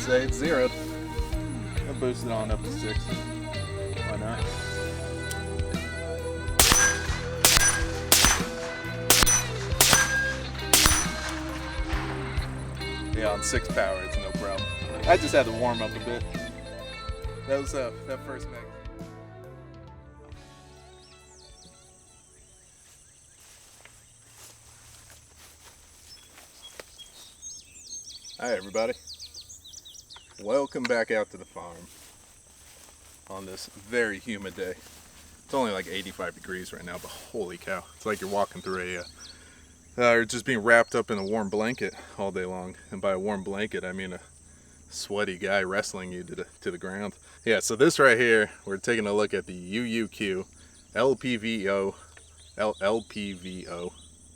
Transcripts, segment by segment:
say it's zeroed. I'll boost it on up to 6. Why not? Yeah, on 6 power, it's no problem. I just had to warm up a bit. That was that first mag. Hi everybody. Welcome back out to the farm on this very humid day. It's only like 85 degrees right now, but holy cow. It's like you're walking through or just being wrapped up in a warm blanket all day long. And by a warm blanket, I mean a sweaty guy wrestling you to the ground. Yeah, so this right here, we're taking a look at the UUQ LPVO, LPVO,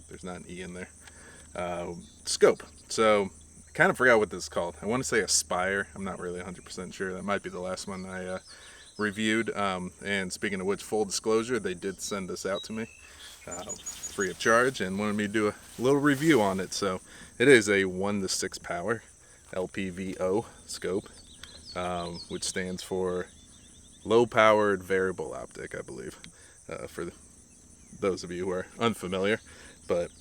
there's not an E in there, scope. So I kind of forgot what this is called. I want to say Aspire. I'm not really 100% sure. That might be the last one I reviewed. And speaking of which, full disclosure, they did send this out to me free of charge and wanted me to do a little review on it. So it is a 1:6 power LPVO scope, which stands for low powered variable optic, I believe, for those of you who are unfamiliar. But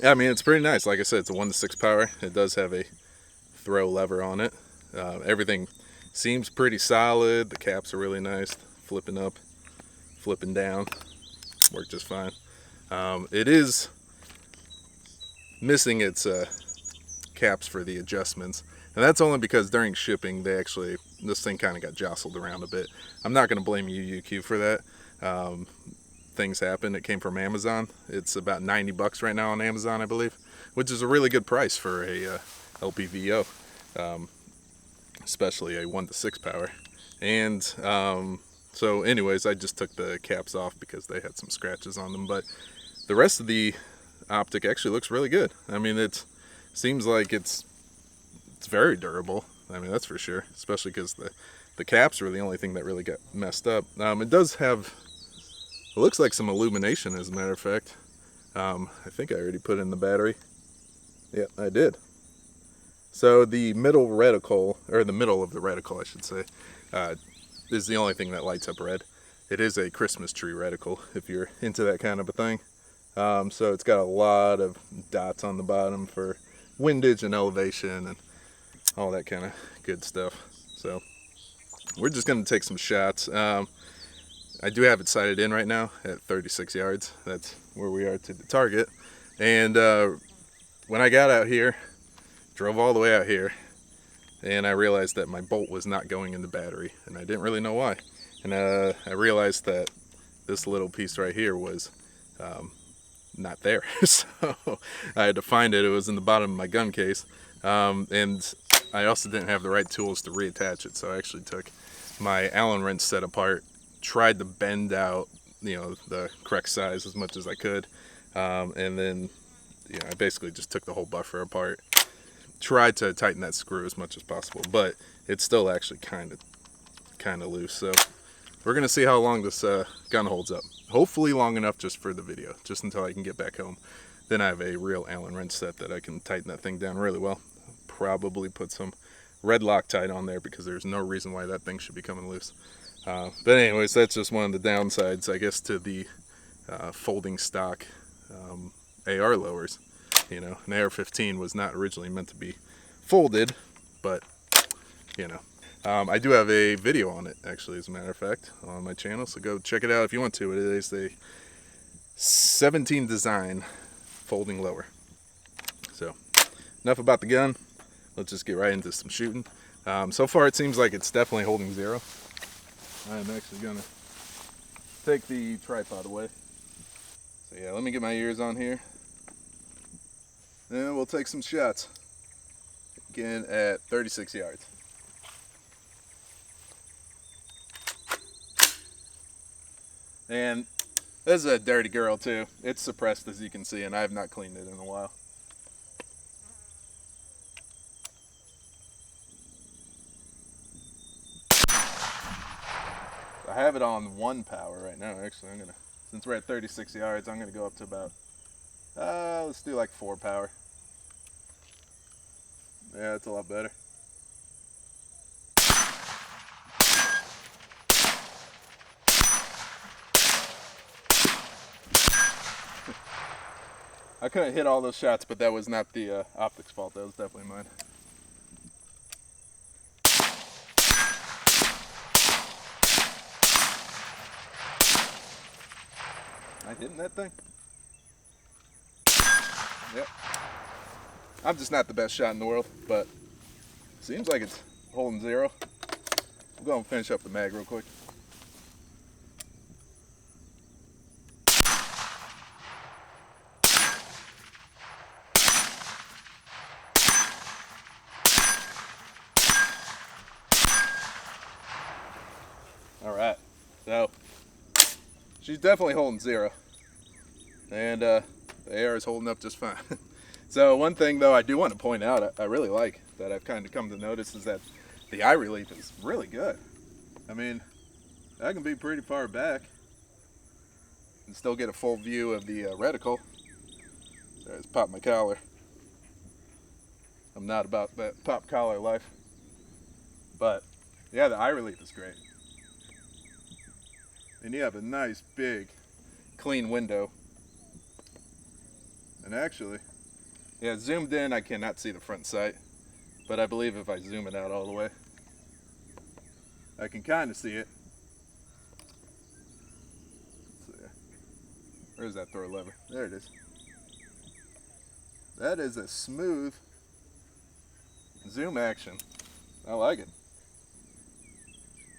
I mean, it's pretty nice. Like I said, it's a 1:6 power. It does have a throw lever on it. Everything seems pretty solid. The caps are really nice. Flipping up, flipping down, work just fine. It is missing its caps for the adjustments, and that's only because during shipping this thing kind of got jostled around a bit. I'm not going to blame UUQ for that. Things happen. It came from Amazon. It's about $90 right now on Amazon, I believe, which is a really good price for a LPVO, especially a 1:6 power. And so anyways, I just took the caps off because they had some scratches on them, but the rest of the optic actually looks really good. I mean, it seems like it's very durable. I mean, that's for sure, especially because the caps were the only thing that really got messed up. It does have, it looks like some illumination, as a matter of fact. I think I already put in the battery. Yeah, I did. So the middle reticle, or the middle of the reticle, I should say, is the only thing that lights up red. It is a Christmas tree reticle, if you're into that kind of a thing. So it's got a lot of dots on the bottom for windage and elevation and all that kind of good stuff. So we're just going to take some shots. I do have it sighted in right now at 36 yards. That's where we are to the target. And when I got out here, drove all the way out here, and I realized that my bolt was not going in the battery, and I didn't really know why. And I realized that this little piece right here was not there. So I had to find it. It was in the bottom of my gun case. And I also didn't have the right tools to reattach it, so I actually took my Allen wrench set apart, tried to bend out, the correct size as much as I could, and then, I basically just took the whole buffer apart, tried to tighten that screw as much as possible, but it's still actually kind of loose. So we're gonna see how long this gun holds up. Hopefully long enough just for the video, just until I can get back home. Then I have a real Allen wrench set that I can tighten that thing down really well. Probably put some red Loctite on there because there's no reason why that thing should be coming loose. But anyways, that's just one of the downsides, I guess, to the folding stock AR lowers. An AR-15 was not originally meant to be folded, but I do have a video on it, actually, as a matter of fact, on my channel, so go check it out if you want to. It is a 17 design folding lower. So enough about the gun. Let's just get right into some shooting. So far it seems like it's definitely holding zero. I'm actually gonna take the tripod away. So yeah, let me get my ears on here. And we'll take some shots. Again at 36 yards. And this is a dirty girl too. It's suppressed, as you can see, and I have not cleaned it in a while. I have it on 1 power right now. Actually, since we're at 36 yards, I'm gonna go up to about, let's do like 4 power. Yeah, that's a lot better. I couldn't hit all those shots, but that was not the optics fault. That was definitely mine. Am I hitting that thing? Yep. I'm just not the best shot in the world, but seems like it's holding zero. We'll go and finish up the mag real quick. All right, so she's definitely holding zero, and the air is holding up just fine. So one thing though I do want to point out, I really like, that I've kind of come to notice, is that the eye relief is really good. I mean, I can be pretty far back and still get a full view of the reticle. Sorry, I just popped my collar. I'm not about that pop collar life. But yeah, the eye relief is great. And you have a nice big clean window. And actually, yeah, zoomed in I cannot see the front sight, but I believe if I zoom it out all the way, I can kind of see it. Let's see. Where's that throw lever? There it is. That is a smooth zoom action. I like it.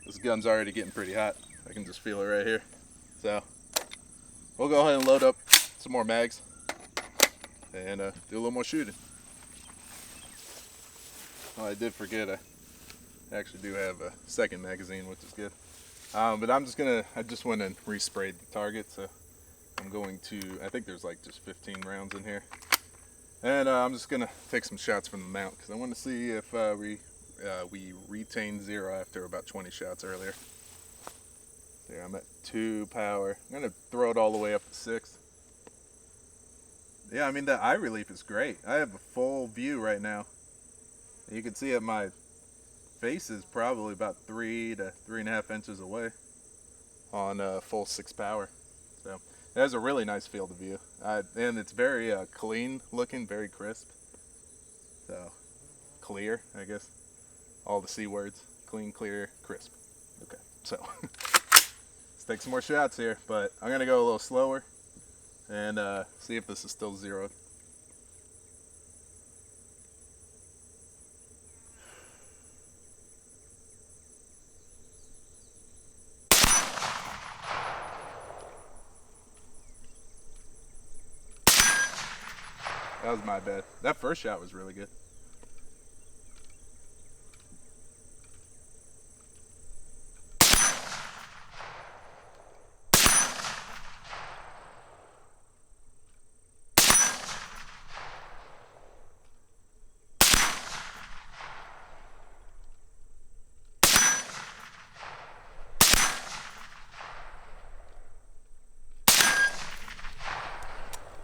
This gun's already getting pretty hot. I can just feel it right here. So we'll go ahead and load up some more mags and do a little more shooting. Oh, I did forget, I actually do have a second magazine, which is good. But I just went and resprayed the target, so I'm going to, I think there's like just 15 rounds in here. And I'm just gonna take some shots from the mount, because I want to see if we retained zero after about 20 shots earlier. There, I'm at 2 power. I'm gonna throw it all the way up to 6. Yeah, I mean, the eye relief is great. I have a full view right now. You can see that my face is probably about 3 to 3.5 inches away on full 6 power. So it has a really nice field of view, and it's very clean looking, very crisp. So clear, I guess. All the C words: clean, clear, crisp. Okay, so let's take some more shots here, but I'm gonna go a little slower and see if this is still zeroed. That was my bad. That first shot was really good.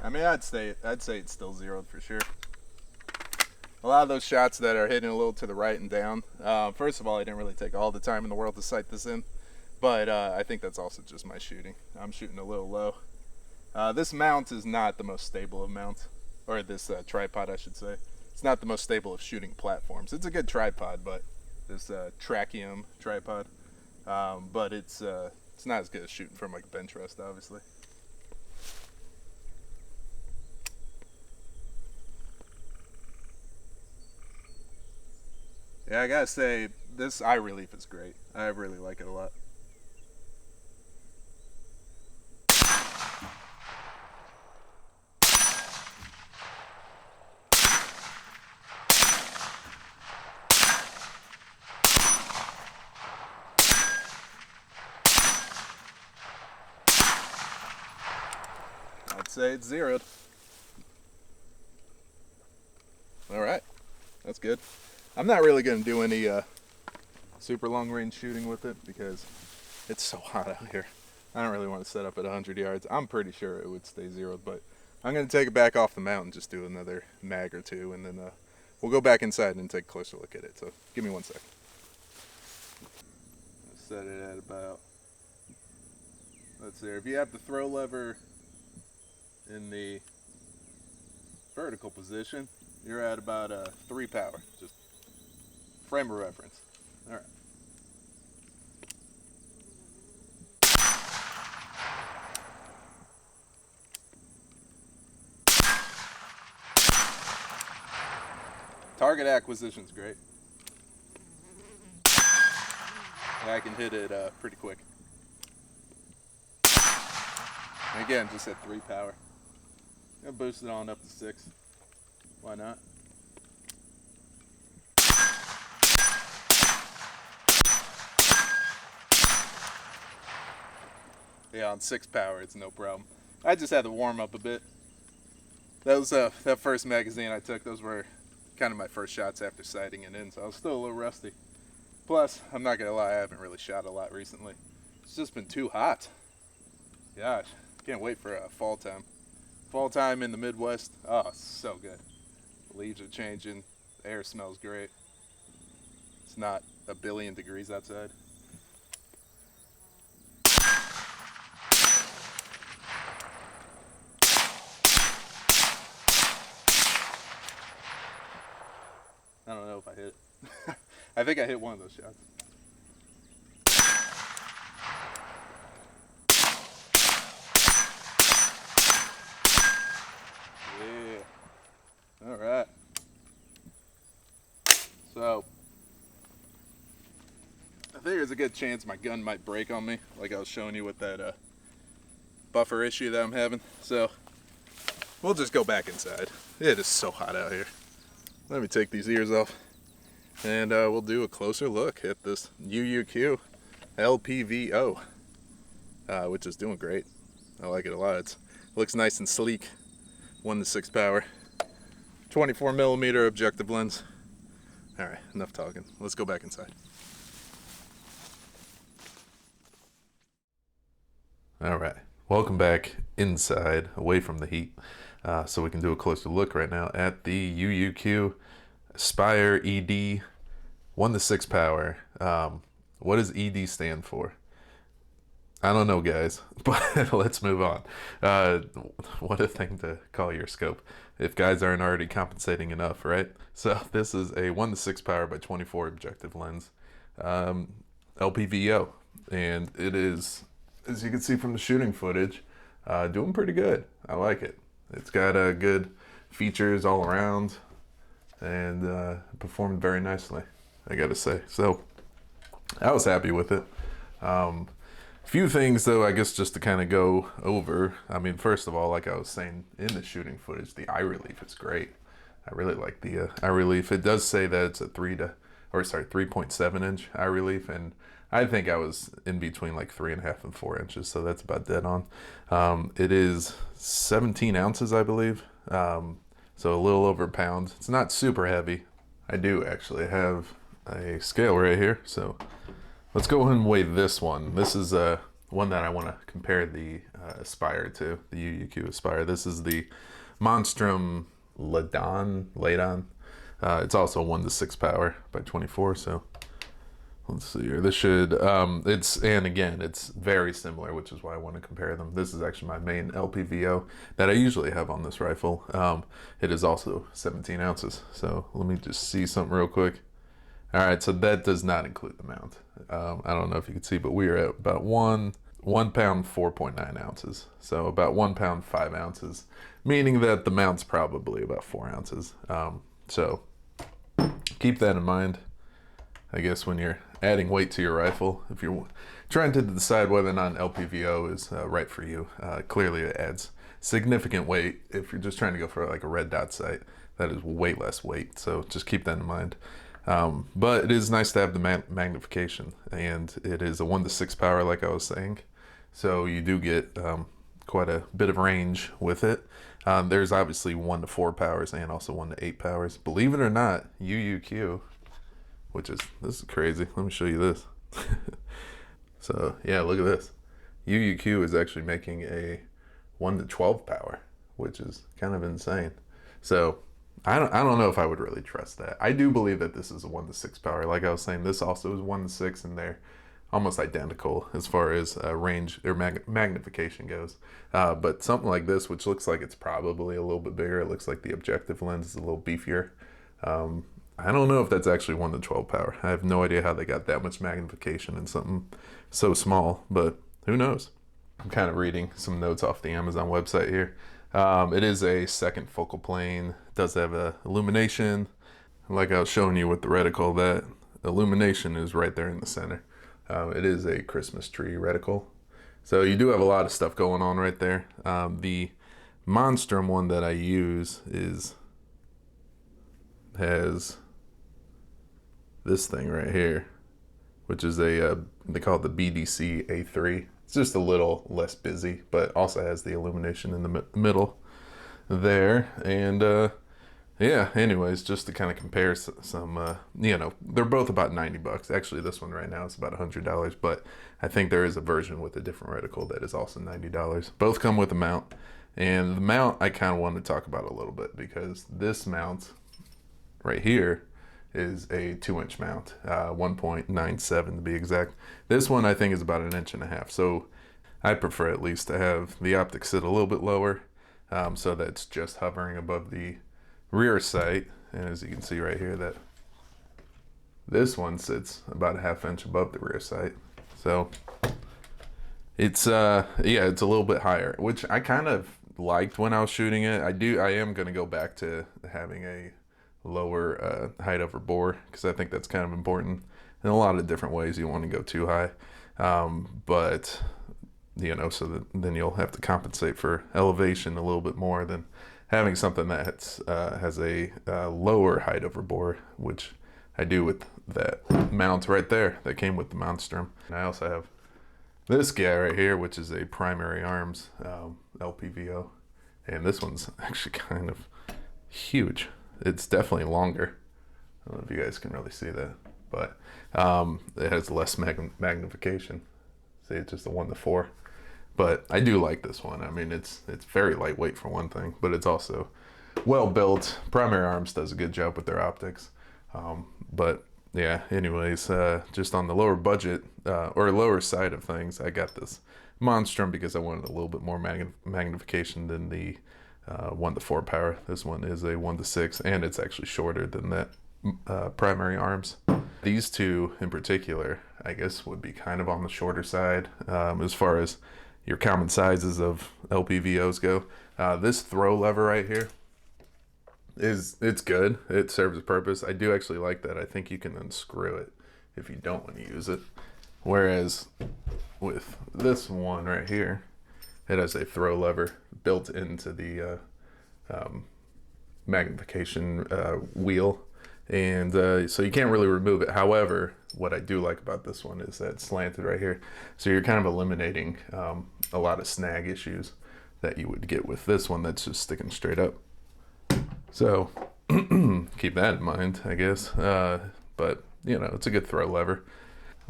I mean, I'd say it's still zeroed for sure. A lot of those shots that are hitting a little to the right and down, first of all, I didn't really take all the time in the world to sight this in, but I think that's also just my shooting. I'm shooting a little low. This mount is not the most stable of mounts, or this tripod, I should say. It's not the most stable of shooting platforms. It's a good tripod, but this Tracheum tripod, but it's not as good as shooting from like a bench rest, obviously. Yeah, I gotta say, this eye relief is great. I really like it a lot. I'd say it's zeroed. All right, that's good. I'm not really going to do any super long range shooting with it because it's so hot out here. I don't really want to set up at 100 yards. I'm pretty sure it would stay zeroed, but I'm going to take it back off the mount and just do another mag or two, and then we'll go back inside and take a closer look at it. So give me 1 second. Set it at about, let's see, if you have the throw lever in the vertical position, you're at about 3 power, just frame of reference. All right. Target acquisition's great. I can hit it pretty quick. And again, just at 3 power. Gonna boost it on up to 6. Why not? Yeah, on 6 power, it's no problem. I just had to warm up a bit. That was that first magazine I took. Those were kind of my first shots after sighting it in, so I was still a little rusty. Plus, I'm not gonna lie, I haven't really shot a lot recently. It's just been too hot. Gosh, can't wait for fall time. Fall time in the Midwest, oh, it's so good. The leaves are changing, the air smells great. It's not a billion degrees outside. I don't know if I hit it. I think I hit one of those shots. Yeah. All right. So, I think there's a good chance my gun might break on me, like I was showing you with that buffer issue that I'm having. So, we'll just go back inside. It is so hot out here. Let me take these ears off, and we'll do a closer look at this UUQ LPVO, which is doing great. I like it a lot. It looks nice and sleek. 1:6 power, 24mm objective lens. All right, enough talking. Let's go back inside. All right, welcome back inside, away from the heat. So we can do a closer look right now at the UUQ Aspire ED 1:6 power. What does ED stand for? I don't know, guys, but let's move on. What a thing to call your scope, if guys aren't already compensating enough, right? So this is a 1:6 power by 24 objective lens, LPVO, and it is, as you can see from the shooting footage, doing pretty good. I like it. It's got good features all around, and performed very nicely, I gotta say. So I was happy with it. Few things though, I guess, just to kind of go over. I mean, first of all, like I was saying in the shooting footage, the eye relief is great. I really like the eye relief. It does say that it's a 3.7 inch eye relief, and I think I was in between like 3.5 and 4 inches, so that's about dead on. It is 17 ounces, I believe, so a little over a pound. It's not super heavy. I do actually have a scale right here, so let's go ahead and weigh this one. This is one that I want to compare the Aspire to, the UUQ Aspire. This is the Monstrum Ladon. It's also 1:6 power by 24, so let's see here. This should, it's very similar, which is why I want to compare them. This is actually my main LPVO that I usually have on this rifle. It is also 17 ounces. So let me just see something real quick. All right, so that does not include the mount. I don't know if you can see, but we are at about 1 pound, 4.9 ounces. So about 1 pound, 5 ounces, meaning that the mount's probably about 4 ounces. So keep that in mind, I guess, when you're adding weight to your rifle. If you're trying to decide whether or not an LPVO is right for you, clearly it adds significant weight. If you're just trying to go for like a red dot sight, that is way less weight. So just keep that in mind. But it is nice to have the magnification, and it is a 1:6 power, like I was saying. So you do get quite a bit of range with it. There's obviously 1 to 4 powers and also 1 to 8 powers. Believe it or not, UUQ, this is crazy. Let me show you this. So yeah, look at this. UUQ is actually making a 1 to 12 power, which is kind of insane. So I don't know if I would really trust that. I do believe that this is a 1:6 power. Like I was saying, this also is 1:6 in there. almost identical as far as range or magnification goes. But something like this, which looks like it's probably a little bit bigger, it looks like the objective lens is a little beefier. I don't know if that's actually 1 to 12 power. I have no idea how they got that much magnification in something so small, but who knows? I'm kind of reading some notes off the Amazon website here. It is a second focal plane. It does have a illumination. Like I was showing you with the reticle, that illumination is right there in the center. It is a Christmas tree reticle. So you do have a lot of stuff going on right there. The Monstrum one that I use has this thing right here, which is they call it the BDC A3. It's just a little less busy, but also has the illumination in the middle there. And yeah, anyways, just to kind of compare some, they're both about 90 bucks. Actually, this one right now is about $100, but I think there is a version with a different reticle that is also $90. Both come with a mount. And the mount I kind of want to talk about a little bit, because this mount right here is a 2-inch mount, 1.97 to be exact. This one I think is about 1.5 inches. So I prefer at least to have the optic sit a little bit lower, so that it's just hovering above the rear sight. And as you can see right here, that this one sits about 1/2 inch above the rear sight. So it's yeah, it's a little bit higher, which I kind of liked when I was shooting it. I am going to go back to having a lower height over bore, because I think that's kind of important in a lot of different ways. You don't want to go too high, but so that then you'll have to compensate for elevation a little bit more than having something that has a lower height over bore, which I do with that mount right there that came with the Monstrum. And I also have this guy right here, which is a primary arms LPVO, and this one's actually kind of huge. It's definitely longer. I don't know if you guys can really see that, but it has less magnification. See, it's just a 1 to 4. But I do like this one. I mean, it's very lightweight for one thing, but it's also well built. Primary Arms does a good job with their optics. But yeah, anyways, just on the lower budget or lower side of things, I got this Monstrum because I wanted a little bit more magnification than the 1 to 4 power. This one is a 1 to 6, and it's actually shorter than that Primary Arms. These two in particular, I guess, would be kind of on the shorter side as far as your common sizes of LPVOs go. This throw lever right here it's good. It serves a purpose. I do actually like that. I think you can unscrew it if you don't want to use it. Whereas with this one right here, it has a throw lever built into the magnification wheel, and so you can't really remove it. However, what I do like about this one is that it's slanted right here, so you're kind of eliminating a lot of snag issues that you would get with this one that's just sticking straight up. So keep that in mind, I guess. But it's a good throw lever.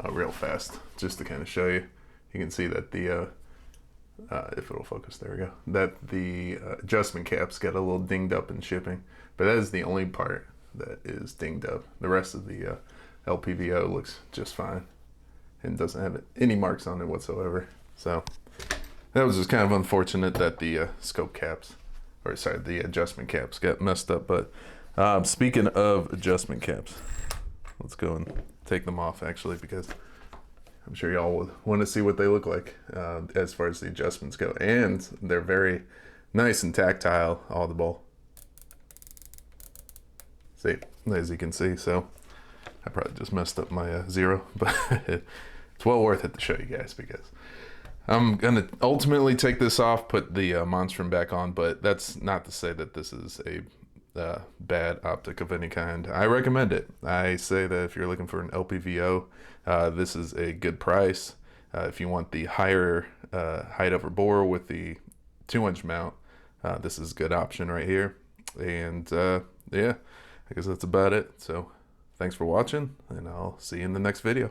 Real fast, just to kind of show you, you can see that the if it'll focus, there we go, that the adjustment caps got a little dinged up in shipping, but that is the only part that is dinged up. The rest of the LPVO looks just fine and doesn't have any marks on it whatsoever. So that was just kind of unfortunate that the scope caps, or sorry, the adjustment caps got messed up. But speaking of adjustment caps, let's go and take them off actually, because I'm sure y'all would want to see what they look like as far as the adjustments go. And they're very nice and tactile, audible. See, as you can see. So I probably just messed up my zero, but it's well worth it to show you guys, because I'm going to ultimately take this off, put the Monstrum back on, but that's not to say that this is a bad optic of any kind. I recommend it. I say that if you're looking for an LPVO, this is a good price. If you want the higher height over bore with the 2-inch mount, this is a good option right here. And yeah, I guess that's about it. So thanks for watching, and I'll see you in the next video.